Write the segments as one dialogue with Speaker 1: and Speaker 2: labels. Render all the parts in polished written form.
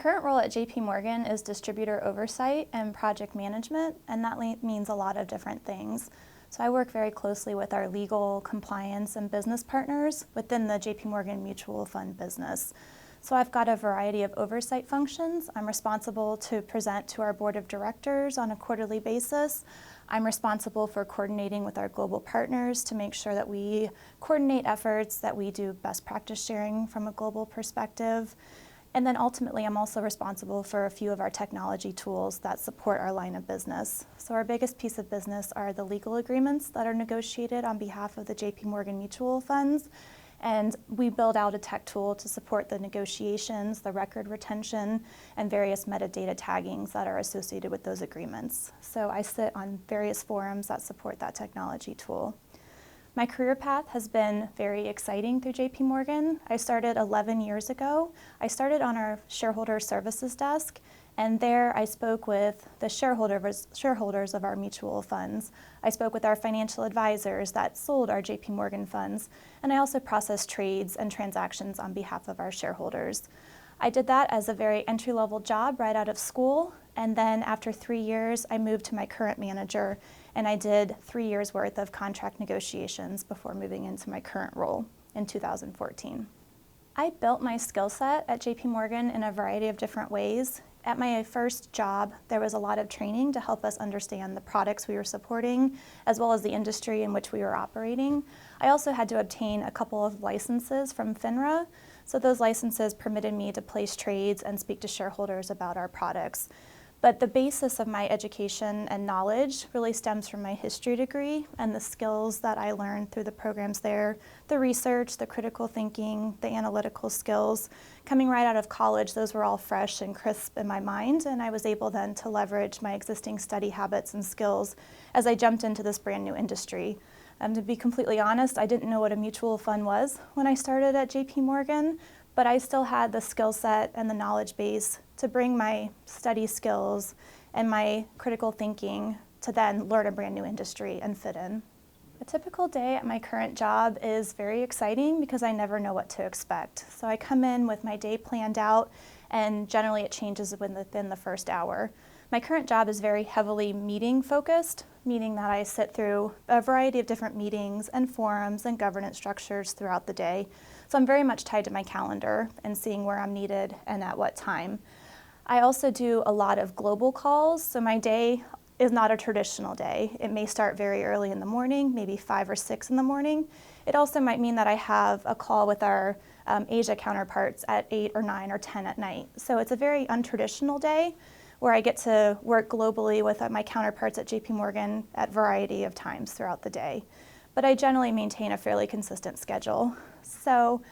Speaker 1: current role at JP Morgan is distributor oversight and project management, and that means a lot of different things. So I work very closely with our legal, compliance, and business partners within the JP Morgan mutual fund business. So I've got a variety of oversight functions. I'm responsible to present to our board of directors on a quarterly basis. I'm responsible for coordinating with our global partners to make sure that we coordinate efforts, that we do best practice sharing from a global perspective. And then ultimately, I'm also responsible for a few of our technology tools that support our line of business. So our biggest piece of business are the legal agreements that are negotiated on behalf of the JP Morgan mutual funds. And we build out a tech tool to support the negotiations, the record retention, and various metadata taggings that are associated with those agreements. So I sit on various forums that support that technology tool. My career path has been very exciting through JP Morgan. I started 11 years ago. I started on our shareholder services desk, and there I spoke with the shareholders of our mutual funds. I spoke with our financial advisors that sold our JP Morgan funds, and I also processed trades and transactions on behalf of our shareholders. I did that as a very entry-level job right out of school, and then after 3 years, I moved to my current manager, and I did 3 years worth of contract negotiations before moving into my current role in 2014. I built my skill set at JP Morgan in a variety of different ways. At my first job, there was a lot of training to help us understand the products we were supporting, as well as the industry in which we were operating. I also had to obtain a couple of licenses from FINRA, so those licenses permitted me to place trades and speak to shareholders about our products. But the basis of my education and knowledge really stems from my history degree and the skills that I learned through the programs there, the research, the critical thinking, the analytical skills. Coming right out of college, those were all fresh and crisp in my mind, and I was able then to leverage my existing study habits and skills as I jumped into this brand new industry. To be completely honest, I didn't know what a mutual fund was when I started at JP Morgan, but I still had the skill set and the knowledge base to bring my study skills and my critical thinking to then learn a brand new industry and fit in. A typical day at my current job is very exciting because I never know what to expect. So I come in with my day planned out, and generally it changes within the first hour. My current job is very heavily meeting focused, meaning that I sit through a variety of different meetings and forums and governance structures throughout the day. So I'm very much tied to my calendar and seeing where I'm needed and at what time. I also do a lot of global calls, so my day is not a traditional day. It may start very early in the morning, maybe 5 or 6 in the morning. It also might mean that I have a call with our Asia counterparts at 8 or 9 or 10 at night. So it's a very untraditional day where I get to work globally with my counterparts at JP Morgan at a variety of times throughout the day. But I generally maintain a fairly consistent schedule. So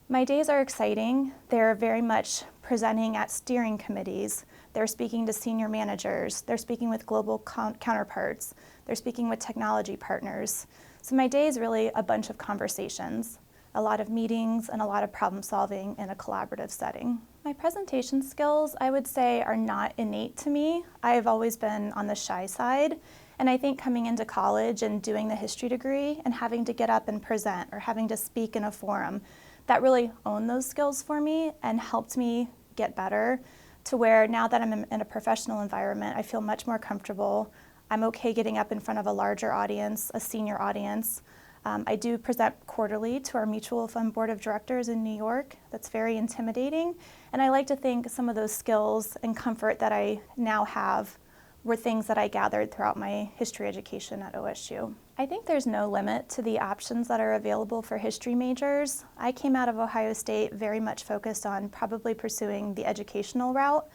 Speaker 1: my days are exciting. They're very much presenting at steering committees. They're speaking to senior managers. They're speaking with global counterparts. They're speaking with technology partners. So my day is really a bunch of conversations, a lot of meetings, and a lot of problem solving in a collaborative setting. My presentation skills, I would say, are not innate to me. I have always been on the shy side. And I think coming into college and doing the history degree and having to get up and present or having to speak in a forum, that really honed those skills for me and helped me get better to where now that I'm in a professional environment, I feel much more comfortable. I'm okay getting up in front of a larger audience, a senior audience. I do present quarterly to our mutual fund board of directors in New York. That's very intimidating. And I like to think some of those skills and comfort that I now have were things that I gathered throughout my history education at OSU. I think there's no limit to the options that are available for history majors. I came out of Ohio State very much focused on probably pursuing the educational route.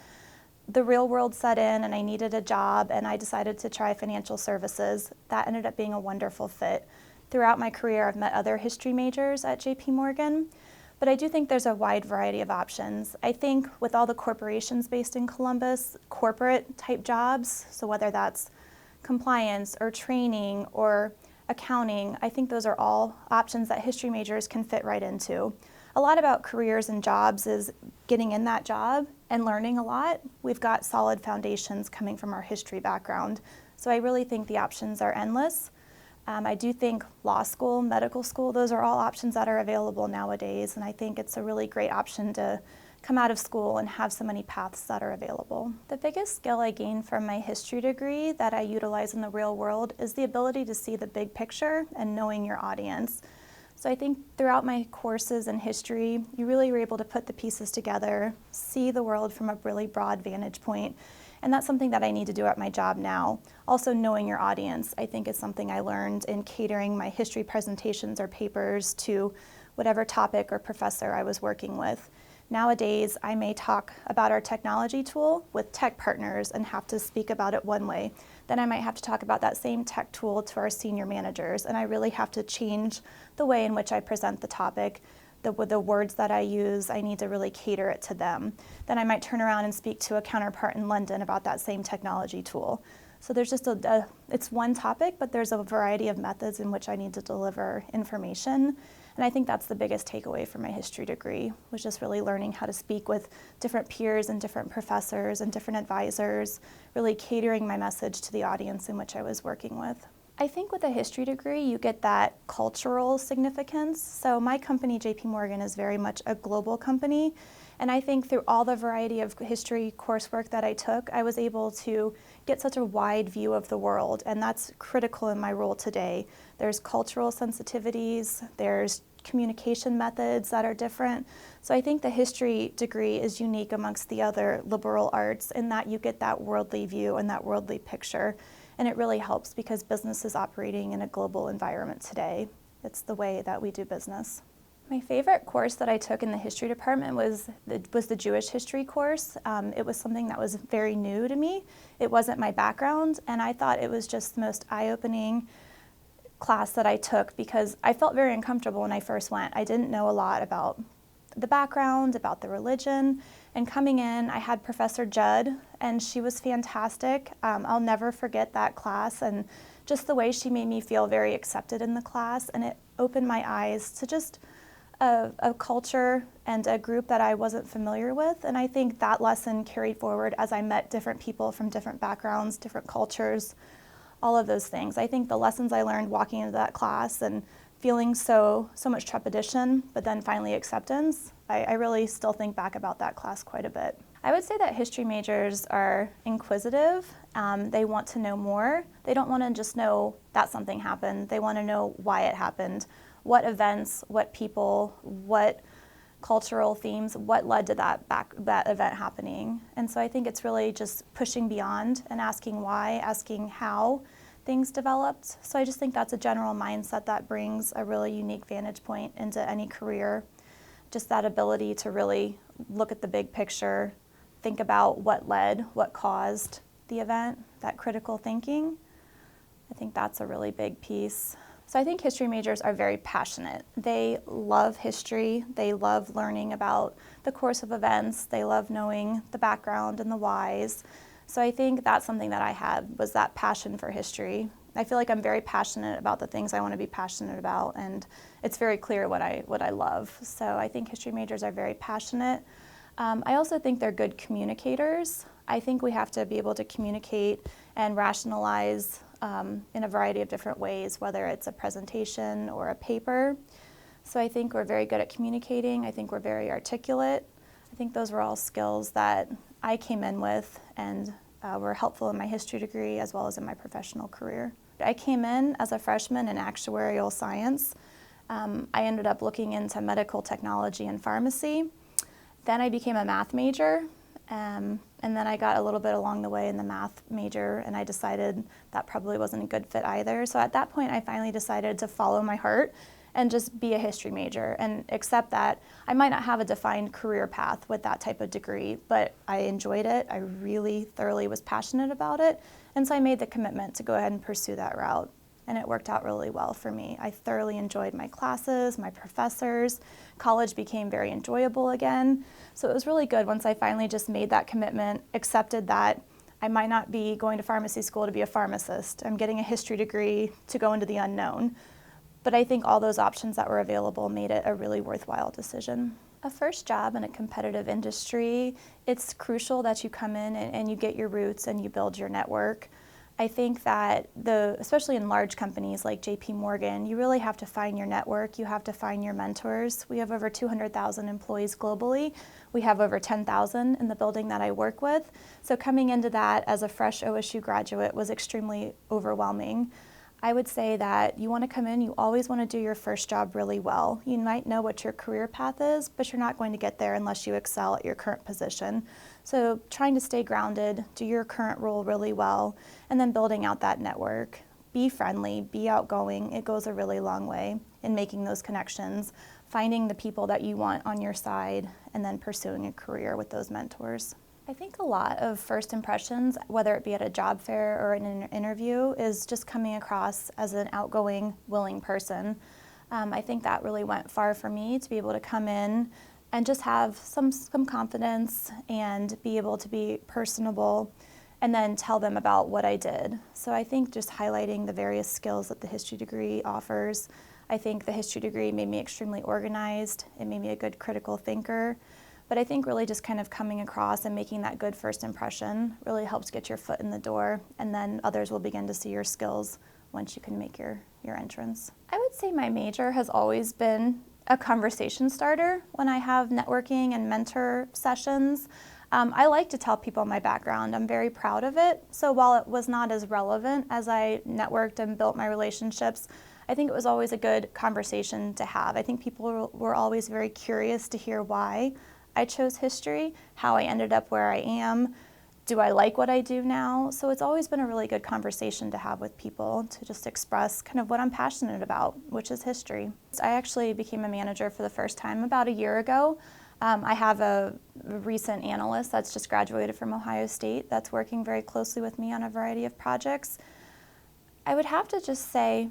Speaker 1: The real world set in and I needed a job, and I decided to try financial services. That ended up being a wonderful fit. Throughout my career, I've met other history majors at JP Morgan. But I do think there's a wide variety of options. I think with all the corporations based in Columbus, corporate type jobs, so whether that's compliance or training or accounting, I think those are all options that history majors can fit right into. A lot about careers and jobs is getting in that job and learning a lot. We've got solid foundations coming from our history background. So I really think the options are endless. I do think law school, medical school, those are all options that are available nowadays, and I think it's a really great option to come out of school and have so many paths that are available. The biggest skill I gained from my history degree that I utilize in the real world is the ability to see the big picture and knowing your audience. So I think throughout my courses in history, you really were able to put the pieces together, see the world from a really broad vantage point, and that's something that I need to do at my job now. Also, knowing your audience, I think, is something I learned in catering my history presentations or papers to whatever topic or professor I was working with. Nowadays, I may talk about our technology tool with tech partners and have to speak about it one way. Then I might have to talk about that same tech tool to our senior managers, and I really have to change the way in which I present the topic. The words that I use, I need to really cater it to them. Then I might turn around and speak to a counterpart in London about that same technology tool. So there's just it's one topic, but there's a variety of methods in which I need to deliver information. And I think that's the biggest takeaway from my history degree, was just really learning how to speak with different peers and different professors and different advisors, really catering my message to the audience in which I was working with. I think with a history degree, you get that cultural significance. So my company, JP Morgan, is very much a global company. And I think through all the variety of history coursework that I took, I was able to get such a wide view of the world, and that's critical in my role today. There's cultural sensitivities, there's communication methods that are different. So I think the history degree is unique amongst the other liberal arts in that you get that worldly view and that worldly picture. And it really helps because business is operating in a global environment today. It's the way that we do business. My favorite course that I took in the history department was the Jewish history course. It was something that was very new to me. It wasn't my background, and I thought it was just the most eye-opening class that I took because I felt very uncomfortable when I first went. I didn't know a lot about the background, about the religion, and coming in, I had Professor Judd, and she was fantastic. I'll never forget that class, and just the way she made me feel very accepted in the class, and it opened my eyes to just a culture and a group that I wasn't familiar with, and I think that lesson carried forward as I met different people from different backgrounds, different cultures, all of those things. I think the lessons I learned walking into that class and feeling so much trepidation, but then finally acceptance, I really still think back about that class quite a bit. I would say that history majors are inquisitive. They want to know more. They don't want to just know that something happened. They want to know why it happened, what events, what people, what cultural themes, what led to that event happening. And so I think it's really just pushing beyond and asking why, asking how things developed. So I just think that's a general mindset that brings a really unique vantage point into any career. Just that ability to really look at the big picture, think about what led, what caused the event, that critical thinking. I think that's a really big piece. So I think history majors are very passionate. They love history. They love learning about the course of events. They love knowing the background and the whys. So I think that's something that I had, was that passion for history. I feel like I'm very passionate about the things I want to be passionate about, and it's very clear what I love. So I think history majors are very passionate. I also think they're good communicators. I think we have to be able to communicate and rationalize in a variety of different ways, whether it's a presentation or a paper. So I think we're very good at communicating. I think we're very articulate. I think those were all skills that I came in with and were helpful in my history degree as well as in my professional career. I came in as a freshman in actuarial science. I ended up looking into medical technology and pharmacy. Then I became a math major, and then I got a little bit along the way in the math major, and I decided that probably wasn't a good fit either. So at that point, I finally decided to follow my heart and just be a history major and accept that I might not have a defined career path with that type of degree, but I enjoyed it. I really thoroughly was passionate about it, and so I made the commitment to go ahead and pursue that route. And it worked out really well for me. I thoroughly enjoyed my classes, my professors. College became very enjoyable again. So it was really good once I finally just made that commitment, accepted that I might not be going to pharmacy school to be a pharmacist. I'm getting a history degree to go into the unknown. But I think all those options that were available made it a really worthwhile decision. A first job in a competitive industry, it's crucial that you come in and you get your roots and you build your network. I think that especially in large companies like JP Morgan, you really have to find your network, you have to find your mentors. We have over 200,000 employees globally. We have over 10,000 in the building that I work with. So coming into that as a fresh OSU graduate was extremely overwhelming. I would say that you want to come in, you always want to do your first job really well. You might know what your career path is, but you're not going to get there unless you excel at your current position. So trying to stay grounded, do your current role really well, and then building out that network. Be friendly, be outgoing. It goes a really long way in making those connections, finding the people that you want on your side, and then pursuing a career with those mentors. I think a lot of first impressions, whether it be at a job fair or in an interview, is just coming across as an outgoing, willing person. I think that really went far for me to be able to come in and just have some confidence and be able to be personable and then tell them about what I did. So I think just highlighting the various skills that the history degree offers. I think the history degree made me extremely organized. It made me a good critical thinker. But I think really just kind of coming across and making that good first impression really helps get your foot in the door, and then others will begin to see your skills once you can make your entrance. I would say my major has always been a conversation starter when I have networking and mentor sessions. I like to tell people my background. I'm very proud of it. So while it was not as relevant as I networked and built my relationships, I think it was always a good conversation to have. I think people were always very curious to hear why I chose history, how I ended up where I am, do I like what I do now? So it's always been a really good conversation to have with people to just express kind of what I'm passionate about, which is history. I actually became a manager for the first time about a year ago. I have a recent analyst that's just graduated from Ohio State that's working very closely with me on a variety of projects. I would have to just say,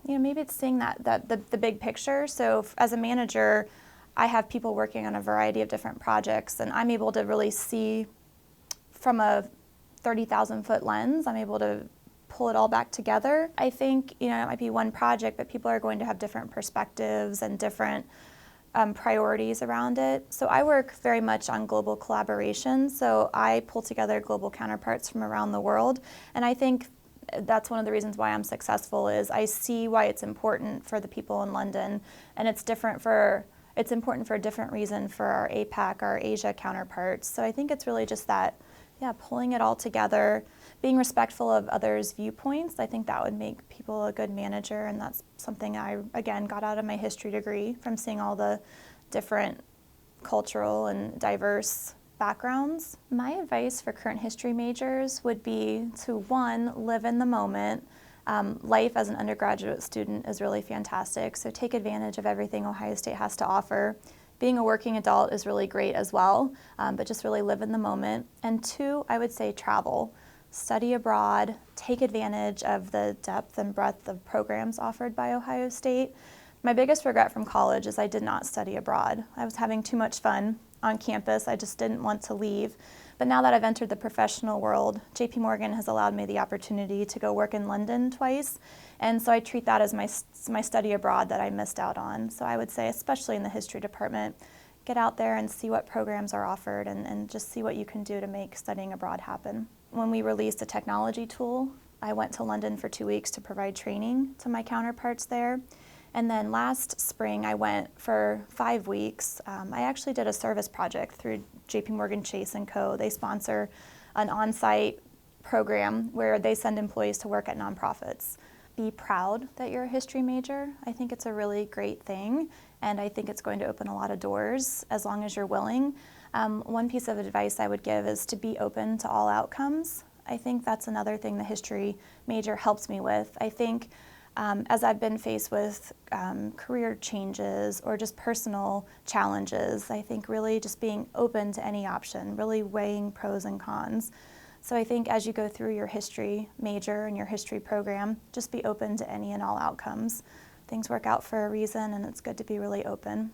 Speaker 1: maybe it's seeing the big picture. So as a manager, I have people working on a variety of different projects, and I'm able to really see from a 30,000-foot lens. I'm able to pull it all back together. I think, it might be one project, but people are going to have different perspectives and different priorities around it. So I work very much on global collaboration. So I pull together global counterparts from around the world, and I think that's one of the reasons why I'm successful is I see why it's important for the people in London, and it's important for a different reason for our APAC, our Asia counterparts. So I think it's really just that, pulling it all together, being respectful of others' viewpoints. I think that would make people a good manager, and that's something I, again, got out of my history degree from seeing all the different cultural and diverse backgrounds. My advice for current history majors would be to, one, live in the moment. Life as an undergraduate student is really fantastic, so take advantage of everything Ohio State has to offer. Being a working adult is really great as well, but just really live in the moment. And two, I would say travel. Study abroad, take advantage of the depth and breadth of programs offered by Ohio State. My biggest regret from college is I did not study abroad. I was having too much fun on campus. I just didn't want to leave. But now that I've entered the professional world, JP Morgan has allowed me the opportunity to go work in London twice. And so I treat that as my study abroad that I missed out on. So I would say, especially in the history department, get out there and see what programs are offered and just see what you can do to make studying abroad happen. When we released a technology tool, I went to London for 2 weeks to provide training to my counterparts there. And then last spring, I went for 5 weeks. I actually did a service project through JP Morgan Chase & Co. They sponsor an on-site program where they send employees to work at nonprofits. Be proud that you're a history major. I think it's a really great thing, and I think it's going to open a lot of doors as long as you're willing. One piece of advice I would give is to be open to all outcomes. I think that's another thing the history major helps me with. I think as I've been faced with career changes or just personal challenges, I think really just being open to any option, really weighing pros and cons. So I think as you go through your history major and your history program, just be open to any and all outcomes. Things work out for a reason, and it's good to be really open.